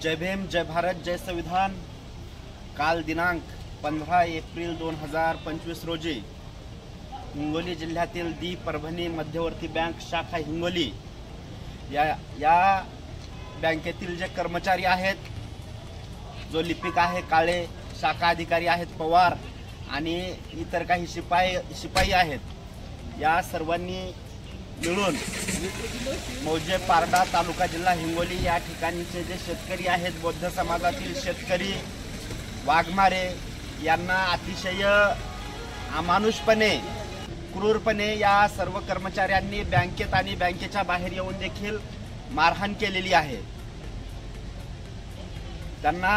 जय भीम, जय भारत, जय संविधान। काल दिनांक 15 एप्रिल 2025 रोजी हिंगोली जिल्ह्यातील दी परभणी मध्यवर्ती बँक शाखा हिंगोली या बँकेतील जे कर्मचारी आहेत, जो लिपिक आहे काळे, शाखा अधिकारी आहेत पवार आणि इतर काही शिपाई आहेत, या सर्वांनी मिळून मौजे पारडा तालुका जिल्हा हिंगोली या ठिकाणचे जे शेतकरी आहेत, बौद्ध समाजातील शेतकरी वाघमारे यांना अतिशय अमानुषपणे, क्रूरपणे या सर्व कर्मचाऱ्यांनी बँकेत आणि बँकेच्या बाहेर येऊन देखील मारहाण केलेली आहे। त्यांना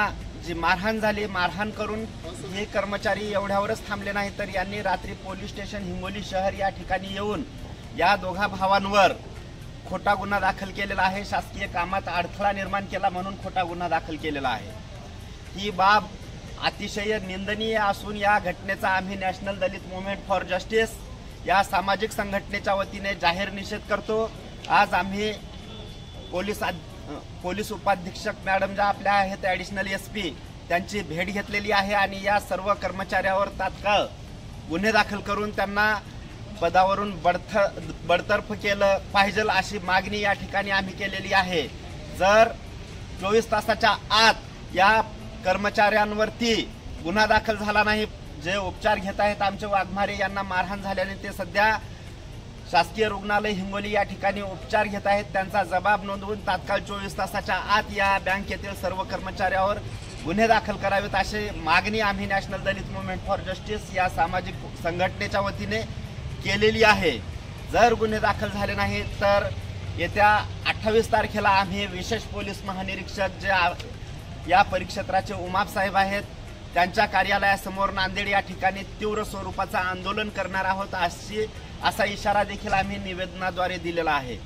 जी मारहाण झाली, मारहाण करून हे कर्मचारी एवढ्यावरच थांबले नाही, तर यांनी रात्री पोलीस स्टेशन हिंगोली शहर या ठिकाणी येऊन या दोघा भावांवर खोटा गुन्हा दाखल केलेला आहे। शासकीय कामात अडथळा निर्माण केला म्हणून खोटा गुन्हा दाखल केलेला आहे। ही बाब अतिशय निंदनीय असून या घटनेचा आम्ही national Dalit movement for justice या सामाजिक संघटनेच्या वतीने जाहीर निषेध करतो। आज आम्ही पोलीस उपाधीक्षक मॅडम ज्या आपल्या आहेत, ॲडिशनल SP, त्यांची भेट घेतलेली आहे आणि या सर्व कर्मचाऱ्यावर तात्काळ गुन्हे दाखल करून त्यांना पदावरून बडतर्फ केलं पाहिजे अशी मागणी या ठिकाणी आम्ही केलेली आहे। जर 24 तासाच्या आत या कर्मचाऱ्यांवरती गुन्हा दाखल झाला नाही, जे उपचार घेत आहेत आमचे वाघमारे यांना मारहाण झाल्याने ते सध्या शासकीय रुग्णालय हिंगोली या ठिकाणी उपचार घेत आहेत, त्यांचा जबाब नोंदवून तात्काळ 24 तासाच्या आत या बँकेतील सर्व कर्मचाऱ्यावर गुन्हे दाखल करावेत अशी मागणी आम्ही national Dalit movement for justice या सामाजिक संघटनेच्या वतीने केलेली आहे। जर गुन्हे दाखल झाले नाही तर येत्या 28 तारखेला आम्ही विशेष पोलीस महानिरीक्षक जे या परिक्षेत्राचे उमाप साहेब आहेत, त्यांच्या कार्यालयासमोर नांदेड या ठिकाणी तीव्र स्वरूपाचा आंदोलन करणार आहोत असा इशारा देखील आम्ही निवेदनाद्वारे दिलेला आहे।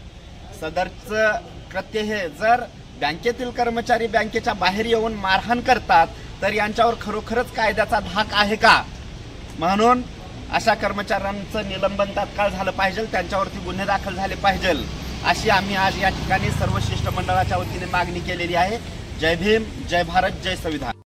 सदरचं कृत्य हे जर बँकेतील कर्मचारी बँकेच्या बाहेर येऊन मारहाण करतात तर यांच्यावर खरोखरच कायद्याचा धाक आहे का? म्हणून अशा कर्मचाऱ्यांचं निलंबन तात्काळ झालं पाहिजे, त्यांच्यावरती गुन्हे दाखल झाले पाहिजे अशी आम्ही आज या ठिकाणी सर्व शिष्टमंडळाच्या वतीने मागणी केलेली आहे। जय भीम, जय भारत, जय संविधान।